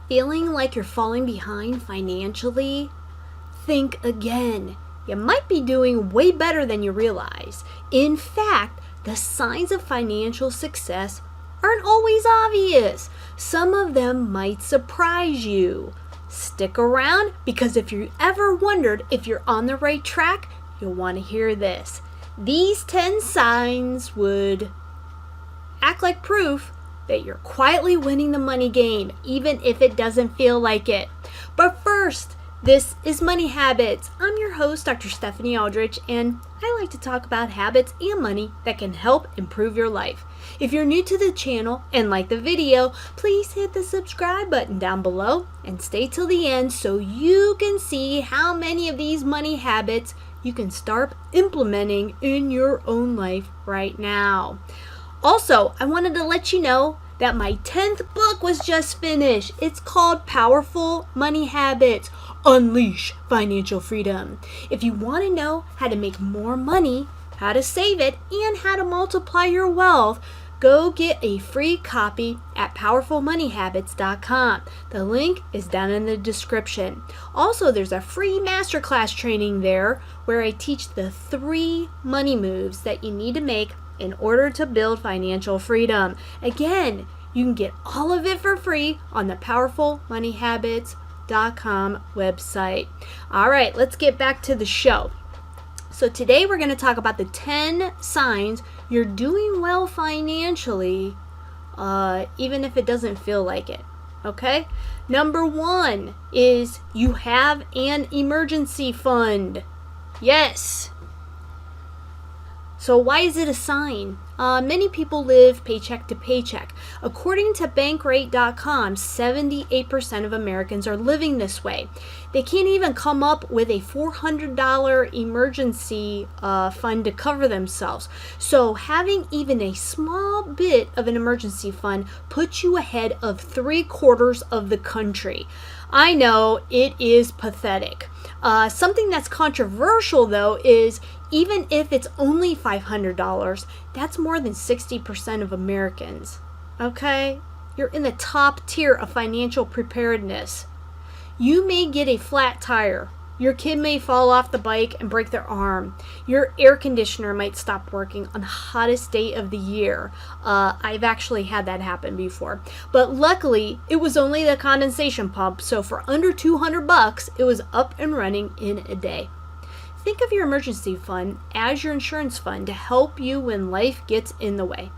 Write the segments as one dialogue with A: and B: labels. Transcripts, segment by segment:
A: Feeling like you're falling behind financially? Think again. You might be doing way better than you realize. In fact, the signs of financial success aren't always obvious. Some of them might surprise you. Stick around, because if you ever wondered if you're on the right track, you'll want to hear this. These 10 signs would act like proof that you're quietly winning the money game, even if it doesn't feel like it. But first, this is Money Habits. I'm your host, Dr. Stephanie Aldrich, and I like to talk about habits and money that can help improve your life. If you're new to the channel and like the video, please hit the subscribe button down below and stay till the end so you can see how many of these money habits you can start implementing in your own life right now. Also, I wanted to let you know that my 10th book was just finished. It's called Powerful Money Habits: Unleash Financial Freedom. If you want to know how to make more money, how to save it, and how to multiply your wealth, go get a free copy at powerfulmoneyhabits.com. The link is down in the description. Also, there's a free masterclass training there where I teach the 3 money moves that you need to make in order to build financial freedom. Again, you can get all of it for free on the powerfulmoneyhabits.com website. All right, let's get back to the show. So today we're going to talk about the 10 signs you're doing well financially, even if it doesn't feel like it. Okay? Number 1 is you have an emergency fund. Yes. So why is it a sign? Many people live paycheck to paycheck. According to Bankrate.com, 78% of Americans are living this way. They can't even come up with a $400 emergency fund to cover themselves. So having even a small bit of an emergency fund puts you ahead of 3/4 of the country. I know, it is pathetic. Something that's controversial, though, is even if it's only $500, that's more than 60% of Americans. Okay? You're in the top tier of financial preparedness. You may get a flat tire. Your kid may fall off the bike and break their arm. Your air conditioner might stop working on the hottest day of the year. I've actually had that happen before. But luckily, it was only the condensation pump, so for under $200, it was up and running in a day. Think of your emergency fund as your insurance fund to help you when life gets in the way.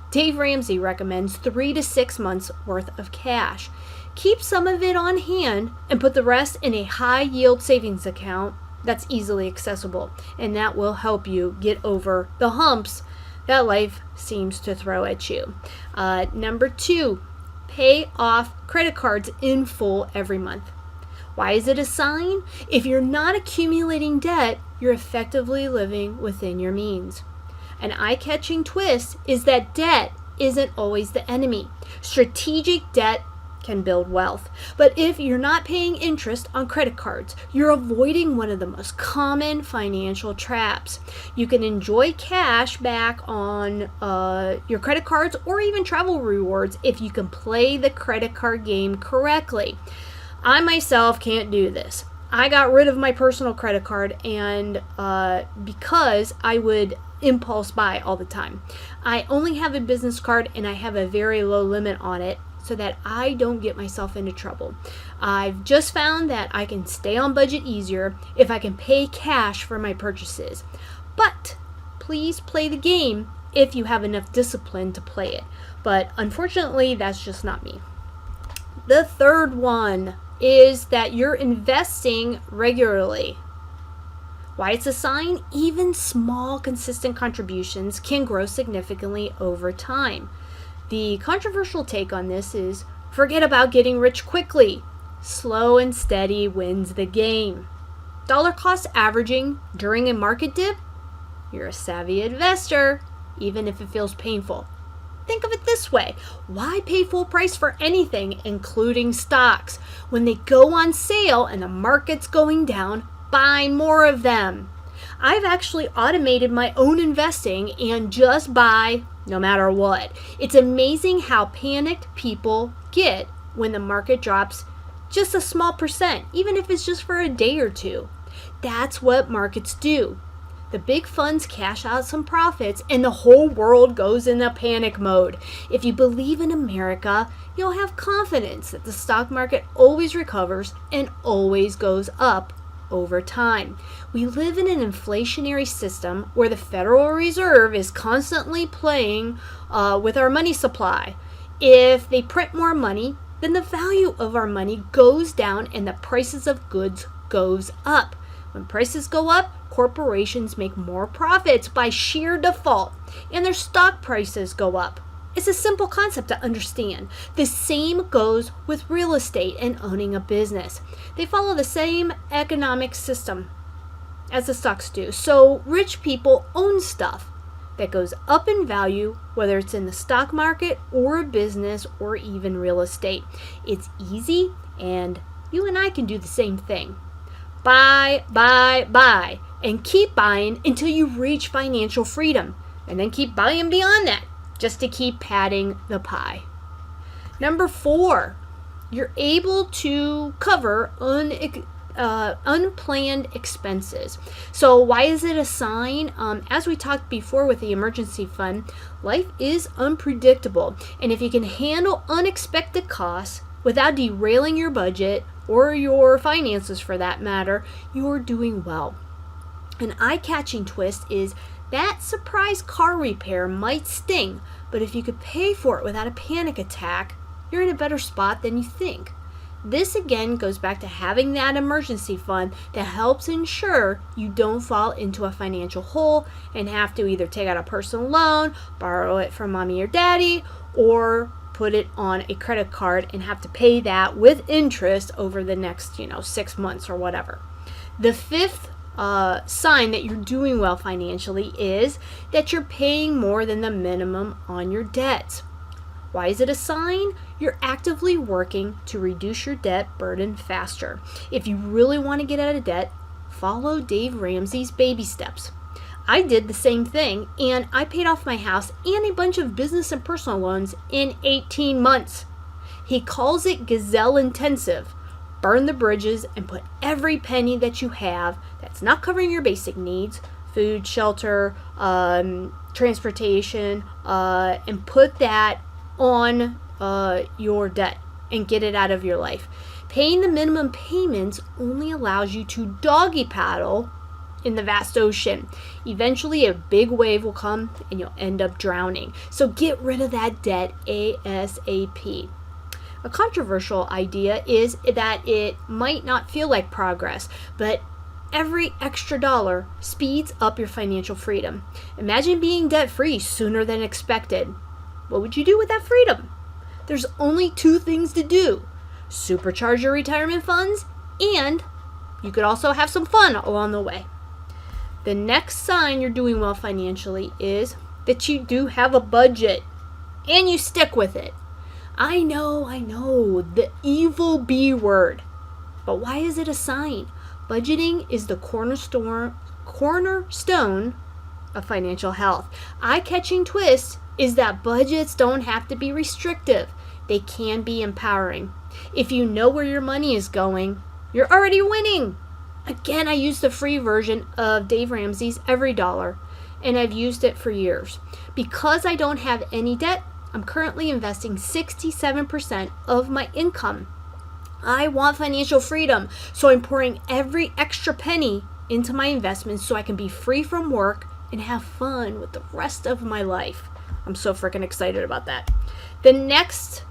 A: Dave Ramsey recommends 3 to 6 months worth of cash. Keep some of it on hand and put the rest in a high-yield savings account that's easily accessible, and that will help you get over the humps that life seems to throw at you. Number 2, pay off credit cards in full every month. Why is it a sign? If you're not accumulating debt, you're effectively living within your means. An eye-catching twist is that debt isn't always the enemy. Strategic debt can build wealth. But if you're not paying interest on credit cards, you're avoiding one of the most common financial traps. You can enjoy cash back on your credit cards or even travel rewards if you can play the credit card game correctly. I myself can't do this. I got rid of my personal credit card and because I would impulse buy all the time. I only have a business card and I have a very low limit on it so that I don't get myself into trouble. I've just found that I can stay on budget easier if I can pay cash for my purchases. But please play the game if you have enough discipline to play it. But unfortunately, that's just not me. The third one is that you're investing regularly. Why it's a sign? Even small, consistent contributions can grow significantly over time. The controversial take on this is forget about getting rich quickly. Slow and steady wins the game. Dollar cost averaging during a market dip? You're a savvy investor, even if it feels painful. Think of it this way. Why pay full price for anything, including stocks? When they go on sale and the market's going down, buy more of them. I've actually automated my own investing and just buy no matter what. It's amazing how panicked people get when the market drops just a small percent, even if it's just for a day or two. That's what markets do. The big funds cash out some profits and the whole world goes into panic mode. If you believe in America, you'll have confidence that the stock market always recovers and always goes up over time. We live in an inflationary system where the Federal Reserve is constantly playing with our money supply. If they print more money, then the value of our money goes down and the prices of goods goes up. When prices go up, corporations make more profits by sheer default, and their stock prices go up. It's a simple concept to understand. The same goes with real estate and owning a business. They follow the same economic system as the stocks do. So rich people own stuff that goes up in value, whether it's in the stock market or a business or even real estate. It's easy, and you and I can do the same thing. Buy, buy, buy, and keep buying until you reach financial freedom, and then keep buying beyond that, just to keep padding the pie. Number 4, you're able to cover unplanned expenses. So why is it a sign? As we talked before with the emergency fund, life is unpredictable, and if you can handle unexpected costs without derailing your budget or your finances for that matter, you're doing well. An eye-catching twist is that surprise car repair might sting, but if you could pay for it without a panic attack, you're in a better spot than you think. This again goes back to having that emergency fund that helps ensure you don't fall into a financial hole and have to either take out a personal loan, borrow it from mommy or daddy, or put it on a credit card and have to pay that with interest over the next 6 months or whatever. The 5th sign that you're doing well financially is that you're paying more than the minimum on your debts. Why is it a sign? You're actively working to reduce your debt burden faster. If you really want to get out of debt, follow Dave Ramsey's baby steps. I did the same thing, and I paid off my house and a bunch of business and personal loans in 18 months. He calls it gazelle intensive. Burn the bridges and put every penny that you have that's not covering your basic needs, food, shelter, transportation, and put that on your debt and get it out of your life. Paying the minimum payments only allows you to doggy paddle in the vast ocean. Eventually a big wave will come and you'll end up drowning. So get rid of that debt ASAP. A controversial idea is that it might not feel like progress, but every extra dollar speeds up your financial freedom. Imagine being debt-free sooner than expected. What would you do with that freedom? There's only 2 things to do. Supercharge your retirement funds, and you could also have some fun along the way. The next sign you're doing well financially is that you do have a budget and you stick with it. I know, the evil B word. But why is it a sign? Budgeting is the cornerstone of financial health. Eye-catching twist is that budgets don't have to be restrictive. They can be empowering. If you know where your money is going, you're already winning. Again, I use the free version of Dave Ramsey's Every Dollar, and I've used it for years. Because I don't have any debt, I'm currently investing 67% of my income. I want financial freedom, so I'm pouring every extra penny into my investments so I can be free from work and have fun with the rest of my life. I'm so freaking excited about that. The next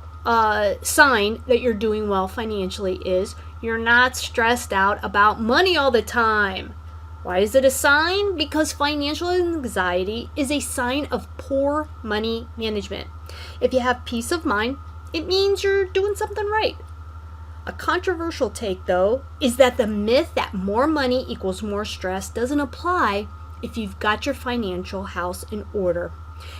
A: sign that you're doing well financially is you're not stressed out about money all the time. Why is it a sign? Because financial anxiety is a sign of poor money management. If you have peace of mind, it means you're doing something right. A controversial take, though, is that the myth that more money equals more stress doesn't apply if you've got your financial house in order.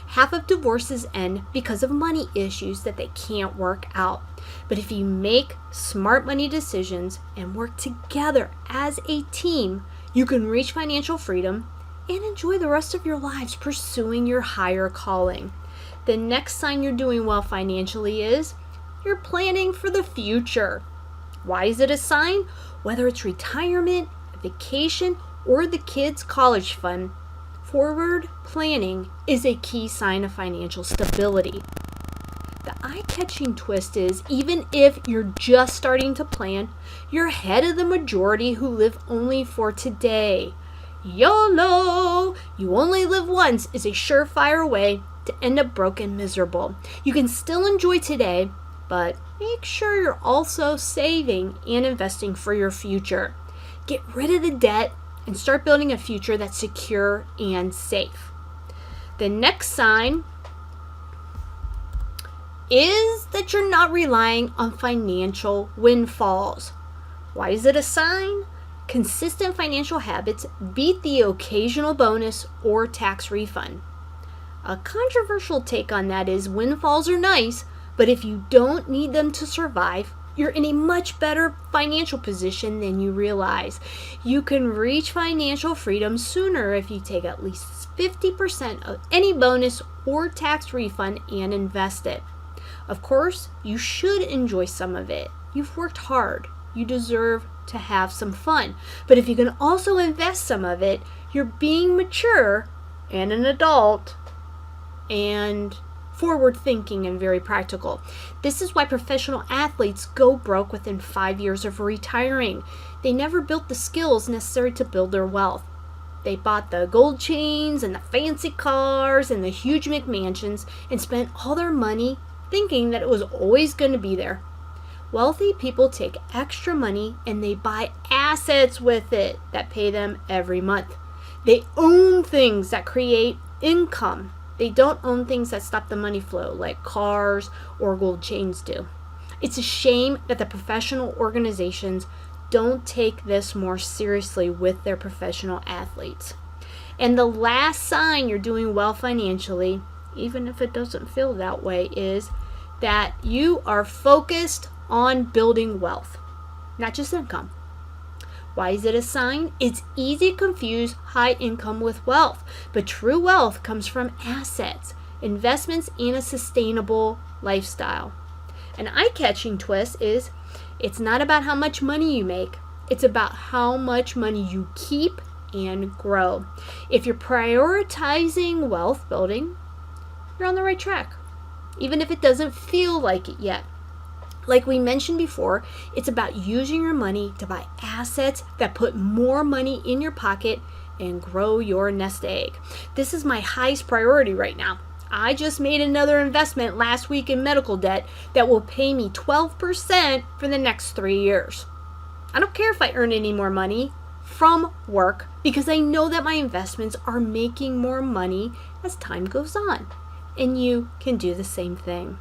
A: Half of divorces end because of money issues that they can't work out. But if you make smart money decisions and work together as a team, you can reach financial freedom and enjoy the rest of your lives pursuing your higher calling. The next sign you're doing well financially is you're planning for the future. Why is it a sign? Whether it's retirement, vacation, or the kids' college fund, forward planning is a key sign of financial stability. The eye-catching twist is, even if you're just starting to plan, you're ahead of the majority who live only for today. YOLO! You only live once is a surefire way to end up broke and miserable. You can still enjoy today, but make sure you're also saving and investing for your future. Get rid of the debt and start building a future that's secure and safe. The next sign is that you're not relying on financial windfalls. Why is it a sign? Consistent financial habits beat the occasional bonus or tax refund. A controversial take on that is windfalls are nice, but if you don't need them to survive, you're in a much better financial position than you realize. You can reach financial freedom sooner if you take at least 50% of any bonus or tax refund and invest it. Of course, you should enjoy some of it. You've worked hard. You deserve to have some fun. But if you can also invest some of it, you're being mature and an adult and forward thinking and very practical. This is why professional athletes go broke within 5 years of retiring. They never built the skills necessary to build their wealth. They bought the gold chains and the fancy cars and the huge McMansions and spent all their money thinking that it was always going to be there. Wealthy people take extra money and they buy assets with it that pay them every month. They own things that create income. They don't own things that stop the money flow like cars or gold chains do. It's a shame that the professional organizations don't take this more seriously with their professional athletes. And the last sign you're doing well financially, even if it doesn't feel that way, is that you are focused on building wealth, not just income. Why is it a sign? It's easy to confuse high income with wealth, but true wealth comes from assets, investments, and a sustainable lifestyle. An eye-catching twist is it's not about how much money you make. It's about how much money you keep and grow. If you're prioritizing wealth building, you're on the right track, even if it doesn't feel like it yet. Like we mentioned before, it's about using your money to buy assets that put more money in your pocket and grow your nest egg. This is my highest priority right now. I just made another investment last week in medical debt that will pay me 12% for the next 3 years. I don't care if I earn any more money from work because I know that my investments are making more money as time goes on. And you can do the same thing.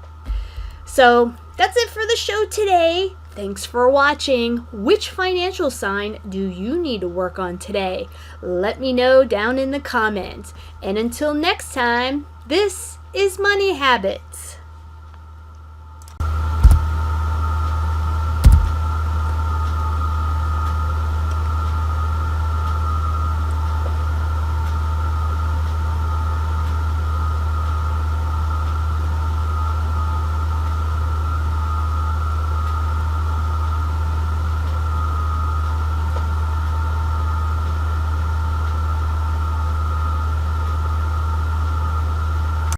A: So that's it for the show today. Thanks for watching. Which financial sign do you need to work on today? Let me know down in the comments. And until next time, this is Money Habits.